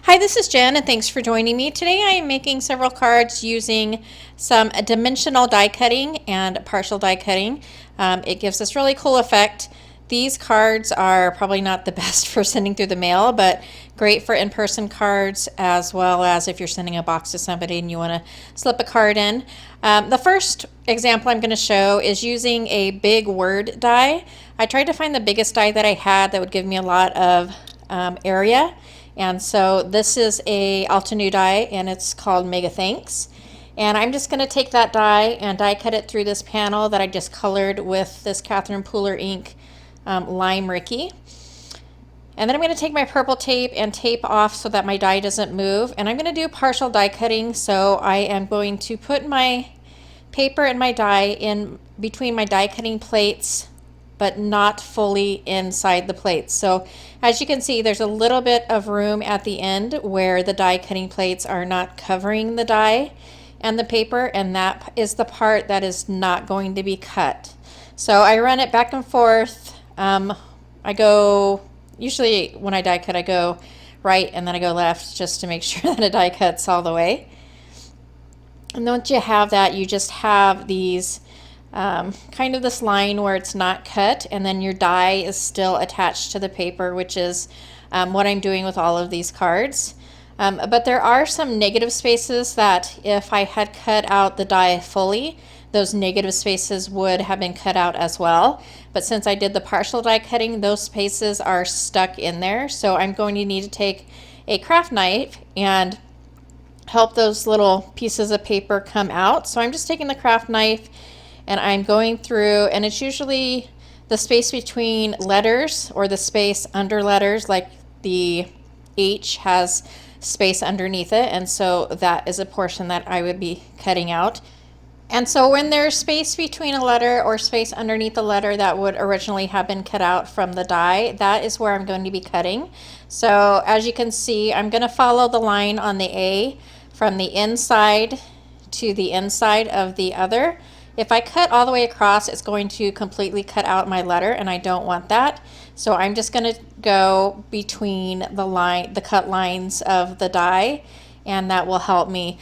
Hi, this is Jen, and thanks for joining me. Today I am making several cards using some dimensional die cutting and partial die cutting. It gives this really cool effect. These cards are probably not the best for sending through the mail, but great for in-person cards, as well as if you're sending a box to somebody and you want to slip a card in. The first example I'm going to show is using a big word die. I tried to find the biggest die that I had that would give me a lot of area. And so this is a AltENew die, and it's called Mega Thanks. And I'm just going to take that die and die cut it through this panel that I just colored with this Catherine Pooler ink Lime Ricky. And then I'm going to take my purple tape and tape off so that my die doesn't move. And I'm going to do partial die cutting, so I am going to put my paper and my die in between my die cutting plates, but not fully inside the plates. So as you can see, there's a little bit of room at the end where the die cutting plates are not covering the die and the paper, and that is the part that is not going to be cut. So I run it back and forth. I go, usually when I die cut, I go right and then I go left just to make sure that a die cuts all the way. And once you have that, you just have these kind of this line where it's not cut, and then your die is still attached to the paper, which is what I'm doing with all of these cards. But there are some negative spaces that if I had cut out the die fully, those negative spaces would have been cut out as well. But since I did the partial die cutting, those spaces are stuck in there. So I'm going to need to take a craft knife and help those little pieces of paper come out. So I'm just taking the craft knife and I'm going through, and it's usually the space between letters or the space under letters, like the H has space underneath it, and so that is a portion that I would be cutting out. And so when there's space between a letter or space underneath a letter that would originally have been cut out from the die, that is where I'm going to be cutting. So as you can see, I'm going to follow the line on the A from the inside to the inside of the other. If I cut all the way across, it's going to completely cut out my letter, and I don't want that. So I'm just going to go between the cut lines of the die, and that will help me.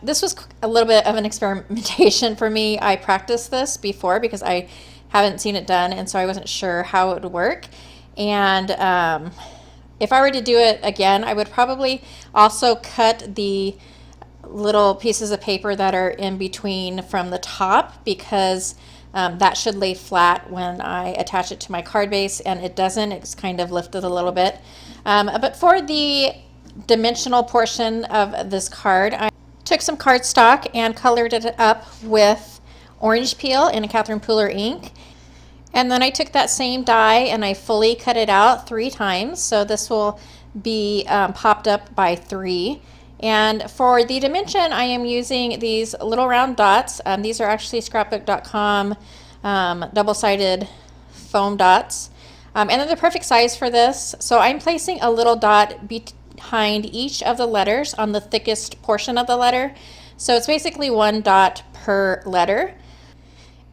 This was a little bit of an experimentation for me. I practiced this before because I haven't seen it done, and so I wasn't sure how it would work. And if I were to do it again, I would probably also cut the little pieces of paper that are in between from the top, because that should lay flat when I attach it to my card base, and it doesn't. It's kind of lifted a little bit. But for the dimensional portion of this card, I took some cardstock and colored it up with orange peel in a Catherine Pooler ink. And then I took that same die and I fully cut it out 3 times. So this will be popped up by 3. And for the dimension, I am using these little round dots. These are actually scrapbook.com double-sided foam dots. And they're the perfect size for this. So I'm placing a little dot behind each of the letters on the thickest portion of the letter. So it's basically 1 dot per letter.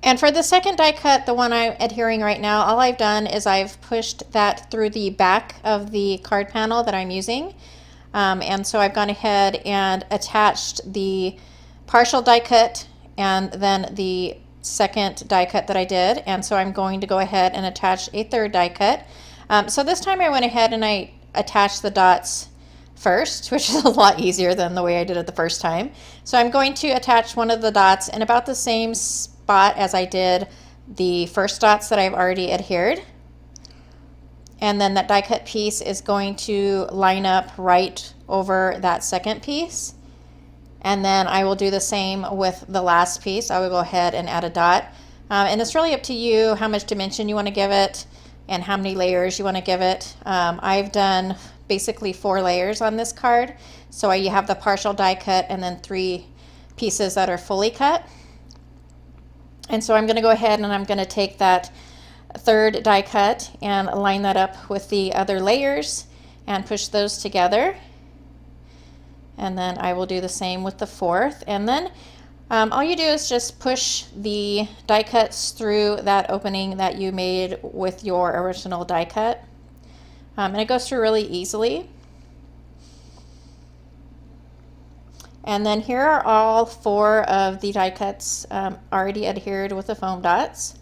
And for the second die cut, the one I'm adhering right now, all I've done is I've pushed that through the back of the card panel that I'm using. And so I've gone ahead and attached the partial die cut and then the second die cut that I did. And so I'm going to go ahead and attach a third die cut. So this time I went ahead and I attached the dots first, which is a lot easier than the way I did it the first time. So I'm going to attach one of the dots in about the same spot as I did the first dots that I've already adhered. And then that die cut piece is going to line up right over that second piece. And then I will do the same with the last piece. I will go ahead and add a dot. And it's really up to you how much dimension you want to give it and how many layers you want to give it. I've done basically 4 layers on this card. So you have the partial die cut and then 3 pieces that are fully cut. And so I'm going to go ahead and I'm going to take that third die cut and line that up with the other layers and push those together. And then I will do the same with the fourth. And then all you do is just push the die cuts through that opening that you made with your original die cut. And it goes through really easily. And then here are all 4 of the die cuts already adhered with the foam dots.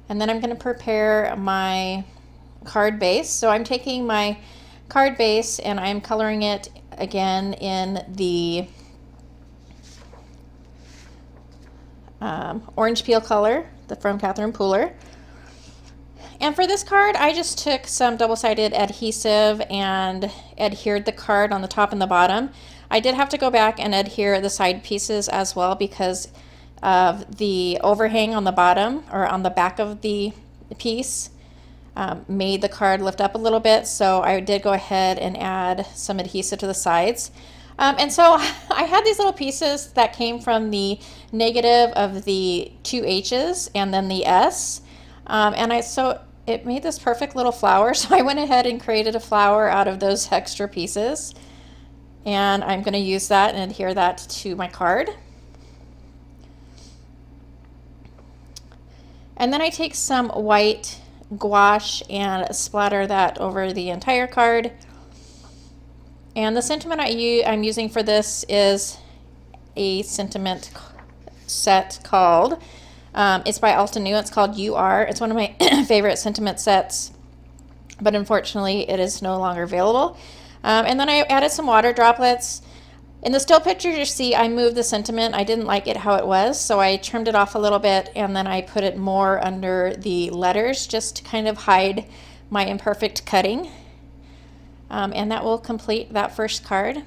And then I'm going to prepare my card base. So I'm taking my card base and I'm coloring it again in the orange peel color from Catherine Pooler. And for this card, I just took some double-sided adhesive and adhered the card on the top and the bottom. I did have to go back and adhere the side pieces as well because of the overhang on the bottom or on the back of the piece made the card lift up a little bit. So I did go ahead and add some adhesive to the sides. And so I had these little pieces that came from the negative of the 2 H's and then the S. So it made this perfect little flower. So I went ahead and created a flower out of those extra pieces. And I'm going to use that and adhere that to my card. And then I take some white gouache and splatter that over the entire card. And the sentiment I'm using for this is a sentiment set called, it's by AltENew, it's called You Are. It's one of my favorite sentiment sets, but unfortunately it is no longer available. And then I added some water droplets. In the still picture you see I moved the sentiment. I didn't like it how it was, so I trimmed it off a little bit and then I put it more under the letters just to kind of hide my imperfect cutting. And that will complete that first card.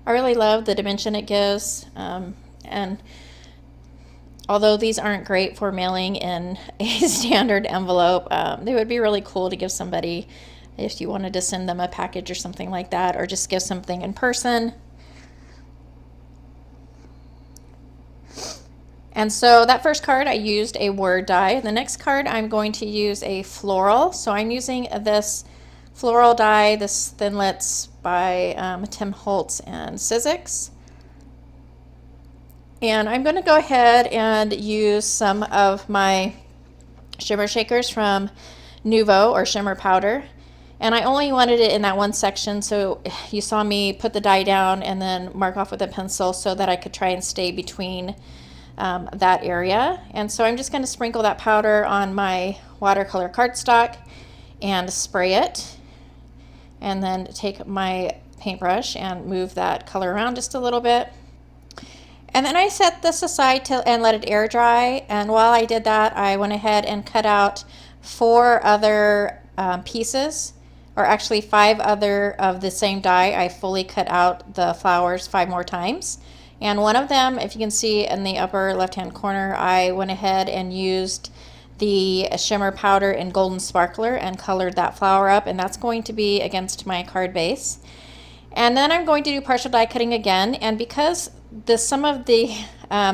I really love the dimension it gives, and although these aren't great for mailing in a standard envelope, they would be really cool to give somebody if you wanted to send them a package or something like that, or just give something in person. And so that first card I used a word die. The next card I'm going to use a floral. So I'm using this floral die, this Thinlits by Tim Holtz and Sizzix. And I'm going to go ahead and use some of my shimmer shakers from Nuvo, or shimmer powder. And I only wanted it in that one section, so you saw me put the die down and then mark off with a pencil so that I could try and stay between that area. And so I'm just going to sprinkle that powder on my watercolor cardstock and spray it, and then take my paintbrush and move that color around just a little bit. And then I set this aside and let it air dry. And while I did that, I went ahead and cut out 4 other pieces, or actually 5 other of the same die. I fully cut out the flowers 5 more times. And one of them, if you can see in the upper left-hand corner, I went ahead and used the shimmer powder in Golden Sparkler and colored that flower up, and that's going to be against my card base. And then I'm going to do partial die cutting again, and because some of the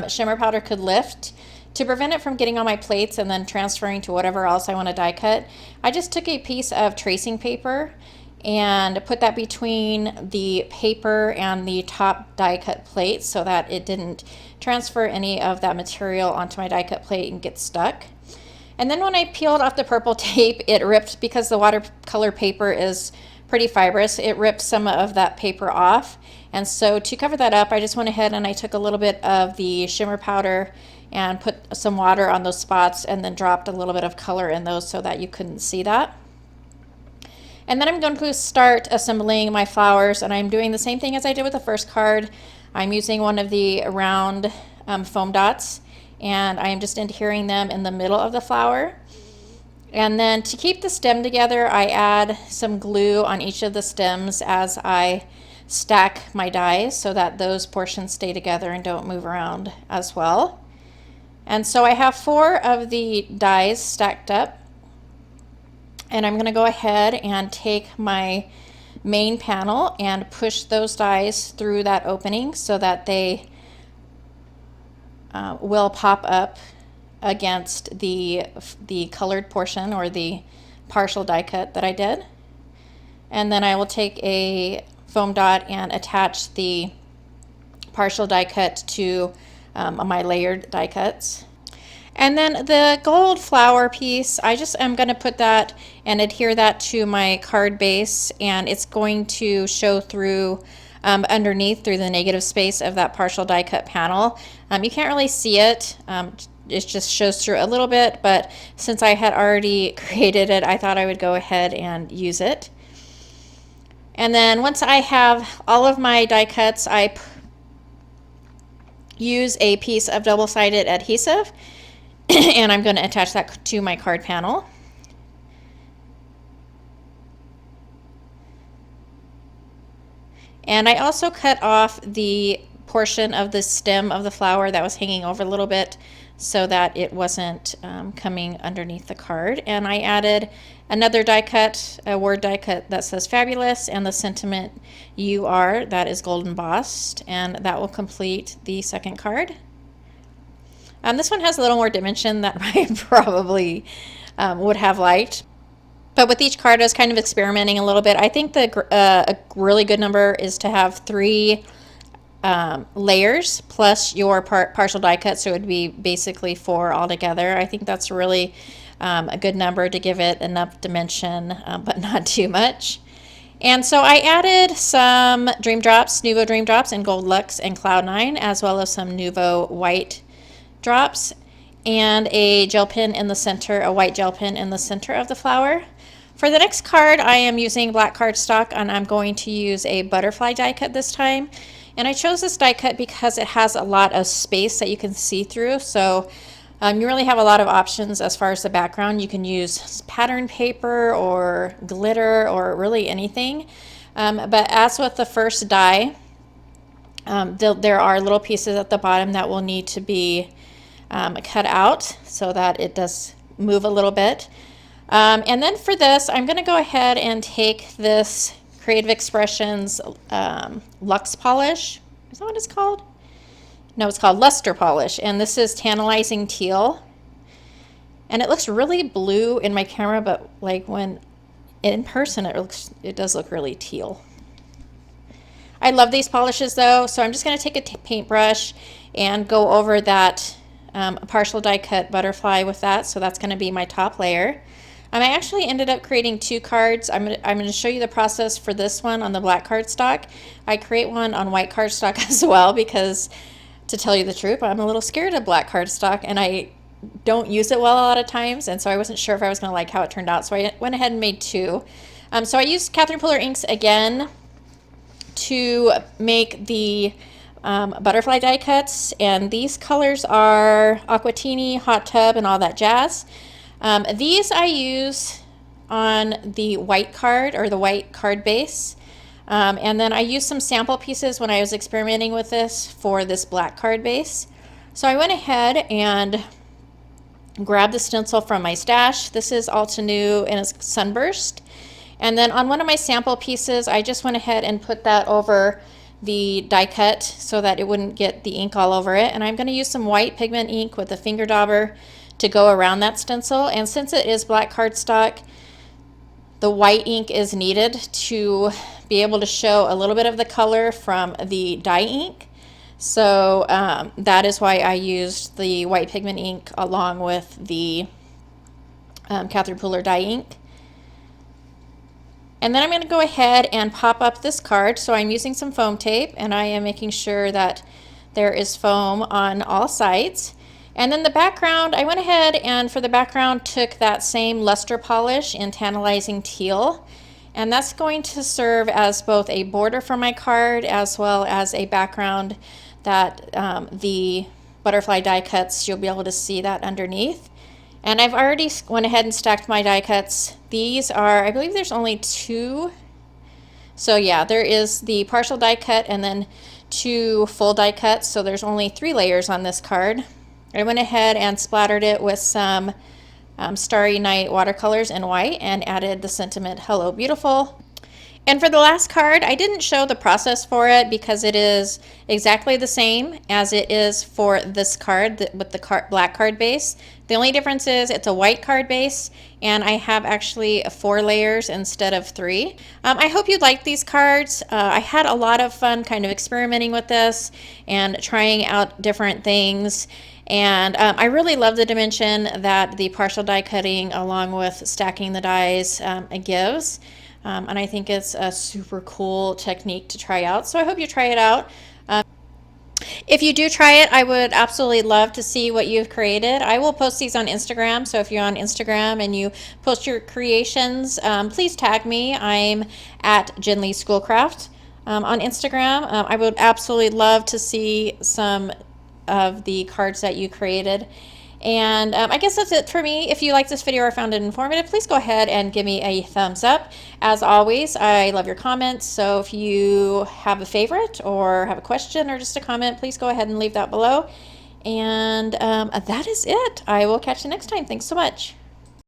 shimmer powder could lift, to prevent it from getting on my plates and then transferring to whatever else I want to die cut, I just took a piece of tracing paper and put that between the paper and the top die cut plate so that it didn't transfer any of that material onto my die cut plate and get stuck. And then when I peeled off the purple tape, it ripped, because the watercolor paper is pretty fibrous, it ripped some of that paper off. And so to cover that up, I just went ahead and I took a little bit of the shimmer powder and put some water on those spots and then dropped a little bit of color in those so that you couldn't see that. And then I'm going to start assembling my flowers, and I'm doing the same thing as I did with the first card. I'm using one of the round foam dots, and I am just adhering them in the middle of the flower. And then to keep the stem together, I add some glue on each of the stems as I stack my dies so that those portions stay together and don't move around as well. And so I have 4 of the dies stacked up. And I'm going to go ahead and take my main panel and push those dies through that opening so that they will pop up against the colored portion, or the partial die cut that I did. And then I will take a foam dot and attach the partial die cut to my layered die cuts. And then the gold flower piece, I just am going to put that and adhere that to my card base, and it's going to show through underneath through the negative space of that partial die cut panel. You can't really see it. It just shows through a little bit, but since I had already created it, I thought I would go ahead and use it. And then once I have all of my die cuts, I use a piece of double-sided adhesive and I'm going to attach that to my card panel. And I also cut off the portion of the stem of the flower that was hanging over a little bit so that it wasn't coming underneath the card. And I added another die cut, a word die cut that says fabulous, and the sentiment you are, that is gold embossed, and that will complete the second card. This one has a little more dimension that I probably would have liked. But with each card, I was kind of experimenting a little bit. I think a really good number is to have 3 layers plus your partial die cut, so it would be basically 4 altogether. I think that's really a good number to give it enough dimension, but not too much. And so I added some Dream Drops, Nuvo Dream Drops in Gold Luxe and Cloud9, as well as some Nuvo White drops and a gel pen in the center, a white gel pen in the center of the flower. For the next card, I am using black cardstock, and I'm going to use a butterfly die cut this time. And I chose this die cut because it has a lot of space that you can see through. So you really have a lot of options as far as the background. You can use pattern paper or glitter or really anything. But as with the first die, there are little pieces at the bottom that will need to be cut out so that it does move a little bit. And then for this, I'm going to go ahead and take this Creative Expressions Luxe Polish. Is that what it's called? No, it's called Luster Polish. And this is Tantalizing Teal. And it looks really blue in my camera, but like when in person, it does look really teal. I love these polishes though, so I'm just going to take a paintbrush and go over that partial die cut butterfly with that. So that's going to be my top layer. I actually ended up creating 2 cards. I'm going to show you the process for this one on the black cardstock. I create one on white cardstock as well because, to tell you the truth, I'm a little scared of black cardstock and I don't use it well a lot of times, and so I wasn't sure if I was going to like how it turned out. So I went ahead and made 2. So I used Catherine Puller inks again to make the butterfly die cuts, and these colors are Aquatini, Hot Tub, and all that jazz. These I use on the white card or the white card base, and then I used some sample pieces when I was experimenting with this for this black card base. So I went ahead and grabbed the stencil from my stash. This is AltENew and it's Sunburst. And then on one of my sample pieces, I just went ahead and put that over the die cut so that it wouldn't get the ink all over it. And I'm going to use some white pigment ink with a finger dauber to go around that stencil. And since it is black cardstock, the white ink is needed to be able to show a little bit of the color from the dye ink. So that is why I used the white pigment ink along with the Catherine Puller dye ink. And then I'm going to go ahead and pop up this card. So I'm using some foam tape, and I am making sure that there is foam on all sides. And then the background, I went ahead and for the background took that same luster polish in Tantalizing Teal. And that's going to serve as both a border for my card as well as a background that the butterfly die cuts, you'll be able to see that underneath. And I've already went ahead and stacked my die cuts. These are, I believe there's only 2. So yeah, there is the partial die cut and then 2 full die cuts. So there's only 3 layers on this card. I went ahead and splattered it with some Starry Night watercolors in white and added the sentiment, Hello Beautiful. And for the last card, I didn't show the process for it because it is exactly the same as it is for this card with the black card base. The only difference is it's a white card base, and I have actually 4 layers instead of 3. I hope you liked these cards. I had a lot of fun kind of experimenting with this and trying out different things. And I really love the dimension that the partial die cutting along with stacking the dies gives. And I think it's a super cool technique to try out. So I hope you try it out. If you do try it, I would absolutely love to see what you've created. I will post these on Instagram, so if you're on Instagram and you post your creations, please tag me. I'm at Jenlee Schoolcraft on Instagram. I would absolutely love to see some of the cards that you created. And I guess that's it for me. If you like this video or found it informative, please go ahead and give me a thumbs up. As always, I love your comments. So if you have a favorite or have a question or just a comment, please go ahead and leave that below. And that is it. I will catch you next time. Thanks so much.